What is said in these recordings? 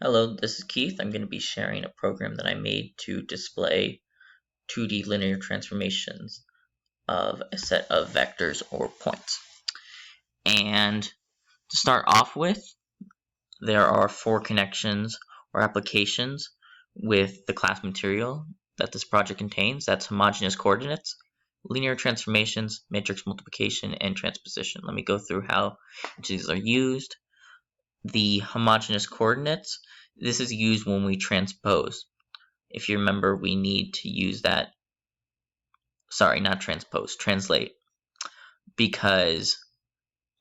Hello, this is Keith. I'm going to be sharing a program that I made to display 2D linear transformations of a set of vectors or points. And to start off with, there are 4 connections or applications with the class material that this project contains. That's homogeneous coordinates, linear transformations, matrix multiplication, and transposition. Let me go through how each of these are used. The homogeneous coordinates, this is used when we transpose. If you remember, we need to use that, sorry, not transpose, translate, because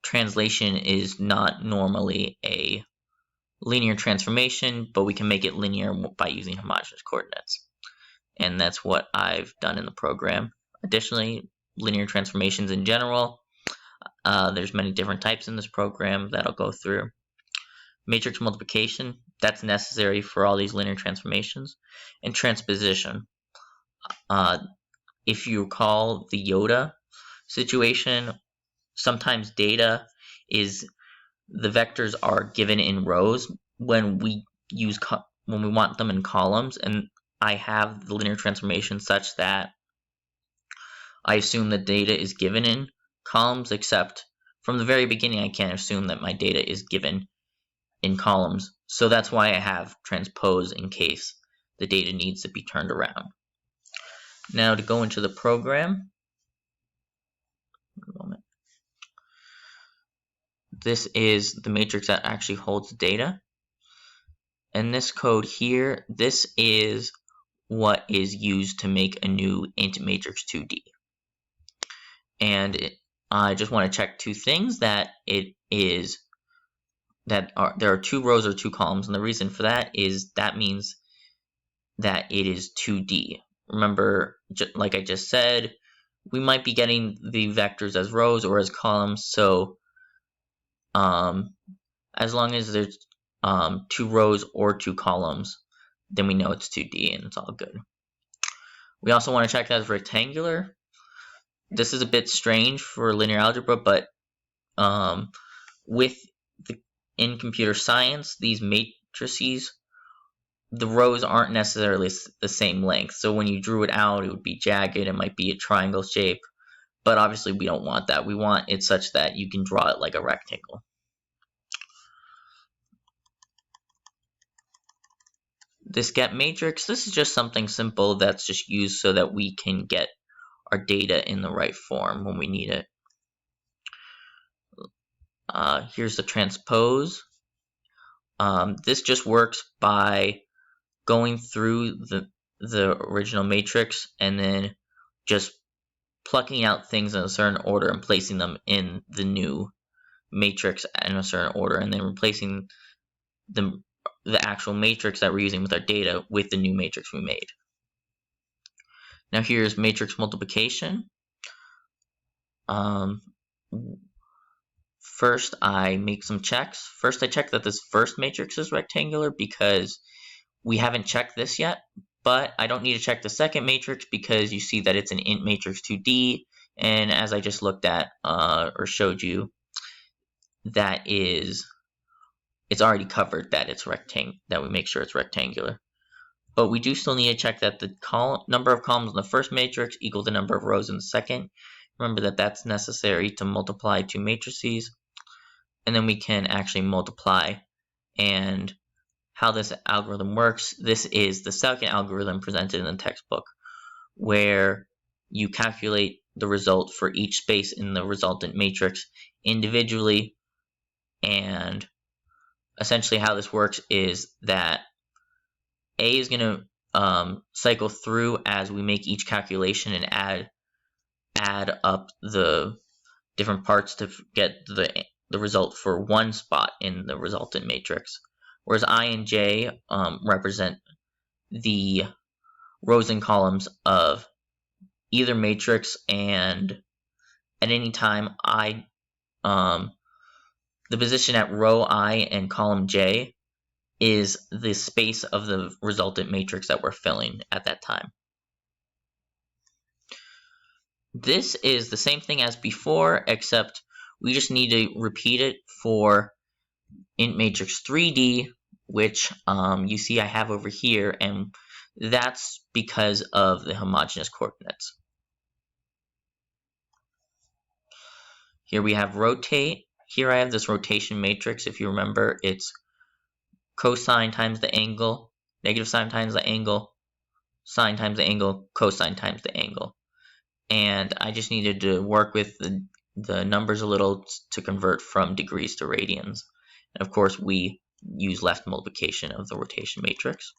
translation is not normally a linear transformation, but we can make it linear by using homogeneous coordinates. And that's what I've done in the program. Additionally, linear transformations in general, there's many different types in this program that I'll go through. Matrix multiplication, that's necessary for all these linear transformations. And transposition. If you recall the Yoda situation, sometimes data is the vectors are given in rows when we want them in columns, and I have the linear transformation such that I assume the data is given in columns, except from the very beginning I can't assume that my data is given in columns, so that's why I have transpose in case the data needs to be turned around. Now to go into the program, this is the matrix that actually holds data. And this code here, this is what is used to make a new int matrix 2D. And I just want to check 2 things, that there are 2 rows or 2 columns, and the reason for that is that means that it is 2D. Remember, like I just said, we might be getting the vectors as rows or as columns, so as long as there's 2 rows or 2 columns, then we know it's 2D and it's all good. We also want to check that as rectangular. This is a bit strange for linear algebra, but in computer science, these matrices, the rows aren't necessarily the same length. So when you drew it out, it would be jagged. It might be a triangle shape. But obviously we don't want that. We want it such that you can draw it like a rectangle. This get matrix, this is just something simple that's just used so that we can get our data in the right form when we need it. Here's the transpose. This just works by going through the original matrix and then just plucking out things in a certain order and placing them in the new matrix in a certain order, and then replacing the actual matrix that we're using with our data with the new matrix we made. Now here's matrix multiplication. First I make some checks. First I check that this first matrix is rectangular because we haven't checked this yet, but I don't need to check the second matrix because you see that it's an int matrix 2D, and as I just looked at or showed you, that it's already covered that it's that we make sure it's rectangular. But we do still need to check that the number of columns in the first matrix equal the number of rows in the second. Remember that that's necessary to multiply 2 matrices, and then we can actually multiply. And how this algorithm works, this is the second algorithm presented in the textbook, where you calculate the result for each space in the resultant matrix individually. And essentially how this works is that A is going to cycle through as we make each calculation and add up the different parts to get the result for one spot in the resultant matrix. Whereas I and J represent the rows and columns of either matrix, and at any time the position at row I and column J is the space of the resultant matrix that we're filling at that time. This is the same thing as before, except we just need to repeat it for int matrix 3D which you see I have over here, and that's because of the homogeneous coordinates. Here we have rotate. Here I have this rotation matrix. If you remember, it's cosine times the angle, negative sine times the angle, sine times the angle, cosine times the angle. And I just needed to work with the numbers a little to convert from degrees to radians. And of course, we use left multiplication of the rotation matrix.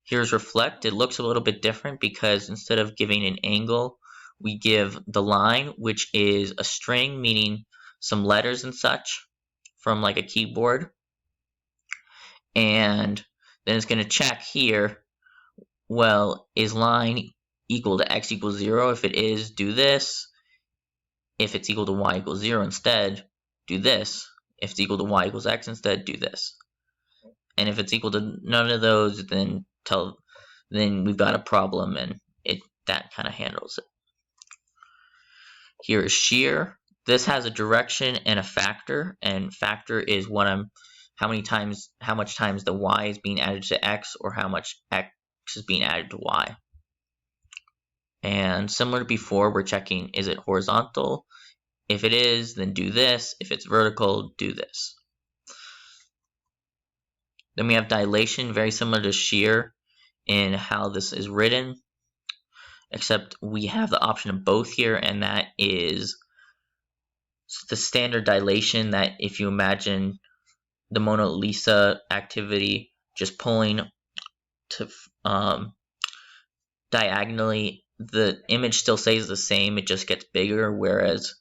Here's reflect. It looks a little bit different because instead of giving an angle, we give the line, which is a string, meaning some letters and such from like a keyboard. And then it's going to check here, well, is line equal to x equals 0? If it is, do this. If it's equal to y equals 0 instead, do this. If it's equal to y equals x instead, do this. And if it's equal to none of those, then we've got a problem, and that kind of handles it. Here is shear. This has a direction and a factor, and factor is how much times the y is being added to x, or how much x is being added to y. And similar to before, we're checking, is it horizontal? If it is, then do this. If it's vertical, do this. Then we have dilation, very similar to shear in how this is written, except we have the option of both here, and that is the standard dilation, that if you imagine the Mona Lisa activity, just pulling to diagonally, the image still stays the same, it just gets bigger, whereas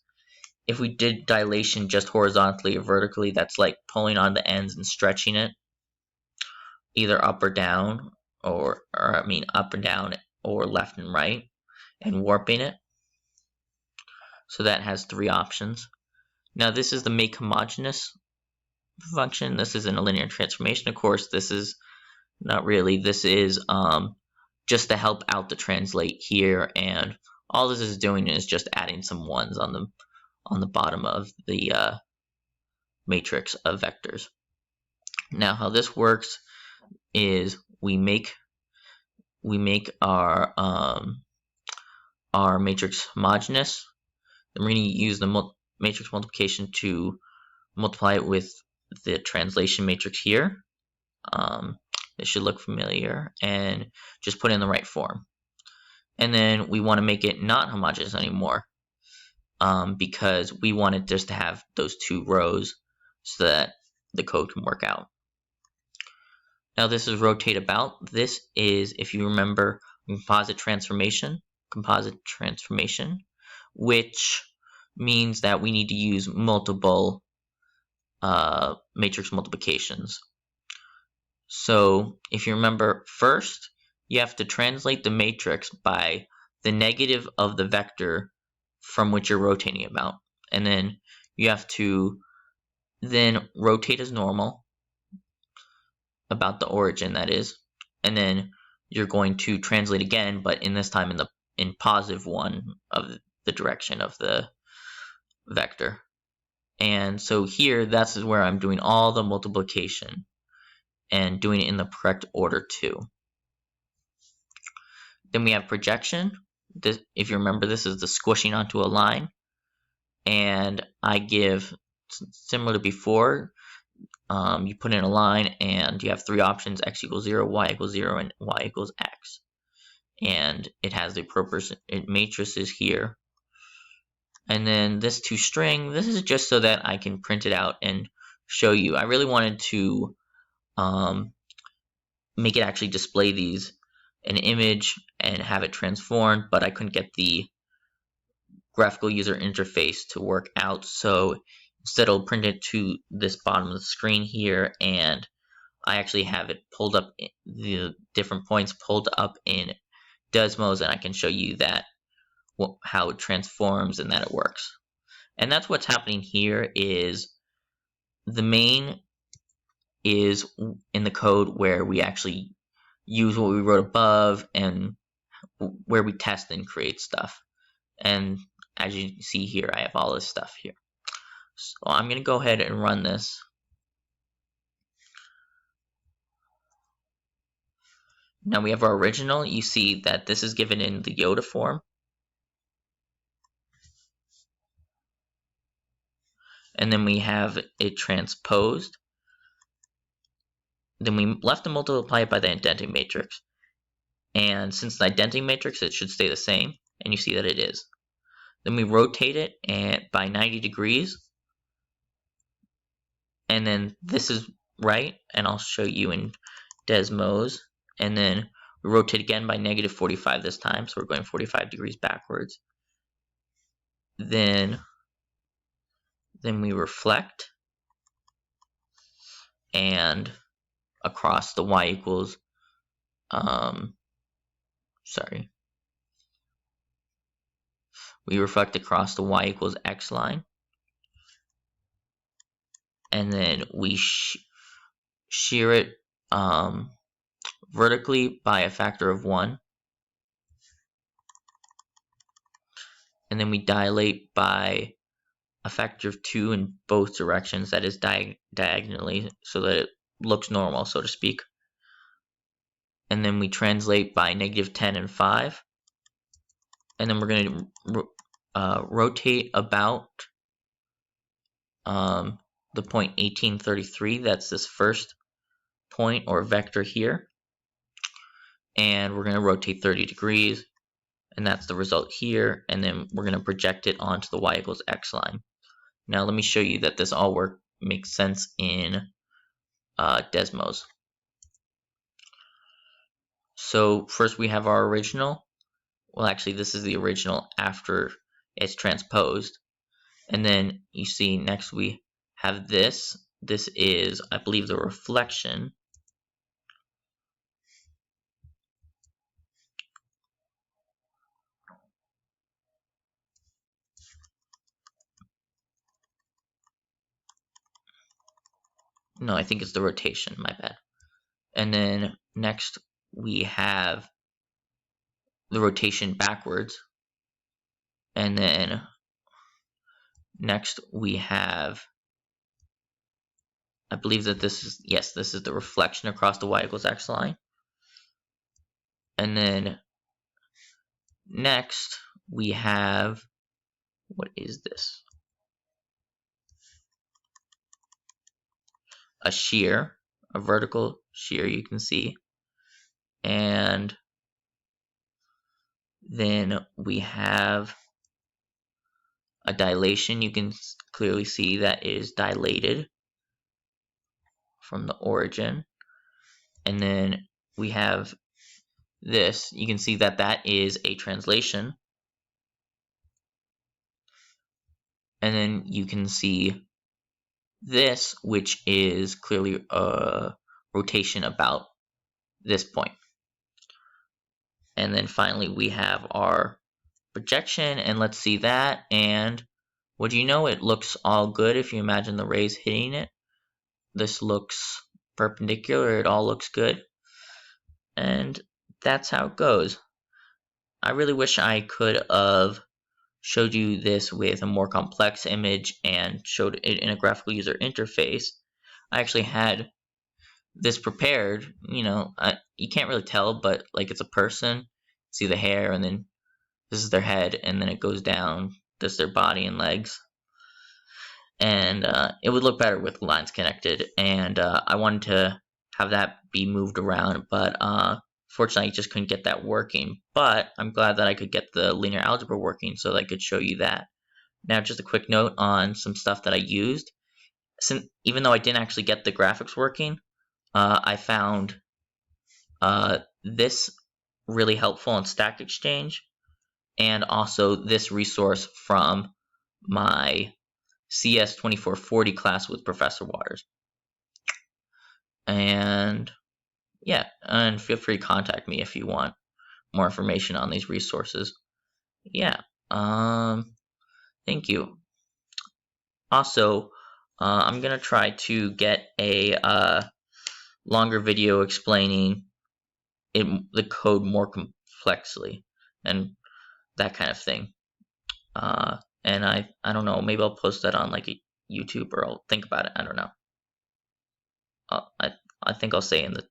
if we did dilation just horizontally or vertically, that's like pulling on the ends and stretching it, either up or down, or up and down, or left and right, and warping it. So that has 3 options. Now this is the make homogeneous function. This isn't a linear transformation, of course. This is not really. This is just to help out the translate here, and all this is doing is just adding some 1s on the bottom of the matrix of vectors. Now how this works is we make our matrix homogeneous. Then we're going to use the matrix multiplication to multiply it with the translation matrix here. It should look familiar, and just put it in the right form. And then we want to make it not homogeneous anymore, because we wanted just to have those 2 rows so that the code can work out. Now this is rotate about. This is, if you remember, composite transformation, which means that we need to use multiple matrix multiplications. So if you remember, first you have to translate the matrix by the negative of the vector from which you're rotating about, and then you have to then rotate as normal about the origin, that is, and then you're going to translate again, but in this time in positive 1 of the direction of the vector. And so here, that's where I'm doing all the multiplication and doing it in the correct order too. Then we have projection. This, if you remember, this is the squishing onto a line, and I give, similar to before, you put in a line and you have 3 options: x equals 0, y equals 0, and y equals x. And it has the appropriate matrices here. And then this toString, this is just so that I can print it out and show you. I really wanted to make it actually display an image and have it transformed, but I couldn't get the graphical user interface to work out, so instead I'll print it to this bottom of the screen here, and I actually have it pulled up, the different points pulled up in Desmos, and I can show you that how it transforms and that it works. And that's what's happening here. Is the main is in the code where we actually use what we wrote above, and where we test and create stuff. And as you see here, I have all this stuff here. So I'm going to go ahead and run this. Now we have our original. You see that this is given in the Yoda form. And then we have it transposed. Then we left to multiply it by the indenting matrix. And since the indenting matrix, it should stay the same. And you see that it is. Then we rotate it by 90 degrees. And then this is right. And I'll show you in Desmos. And then we rotate again by negative 45 this time. So we're going 45 degrees backwards. Then we reflect. And across the y equals, we reflect across the y equals x line. And then we shear it vertically by a factor of 1. And then we dilate by a factor of 2 in both directions, that is diagonally, so that it looks normal, so to speak. And then we translate by negative 10 and 5. And then we're going to rotate about the point 1833. That's this first point or vector here. And we're going to rotate 30 degrees. And that's the result here. And then we're going to project it onto the y equals x line. Now let me show you that this all makes sense in Desmos. So first we have our original. Well, actually, this is the original after it's transposed. And then you see next we have this. This is, I believe, the reflection. No, I think it's the rotation, my bad. And then next we have the rotation backwards. And then next we have, I believe that this is, yes, this is the reflection across the y equals x line. And then next we have, what is this? A shear, a vertical shear, you can see. And then we have a dilation. You can clearly see that it is dilated from the origin. And then we have this. You can see that that is a translation. And then you can see this, which is clearly a rotation about this point. And then finally we have our projection, and let's see that. And what do you know? It looks all good if you imagine the rays hitting it. This looks perpendicular. It all looks good. And that's how it goes. I really wish I could have showed you this with a more complex image and showed it in a graphical user interface. I actually had this prepared. You know, you can't really tell, but like it's a person. See the hair, and then this is their head, and then it goes down. This is their body and legs. And it would look better with lines connected. And I wanted to have that be moved around, but fortunately I just couldn't get that working. But I'm glad that I could get the linear algebra working so that I could show you that. Now just a quick note on some stuff that I used. Even though I didn't actually get the graphics working, I found this really helpful in Stack Exchange, and also this resource from my CS 2440 class with Professor Waters. And yeah, and feel free to contact me if you want more information on these resources. Yeah, thank you. Also, I'm gonna try to get a longer video explaining the code more complexly and that kind of thing. And I don't know, maybe I'll post that on like a YouTube, or I'll think about it. I don't know. I think I'll say in the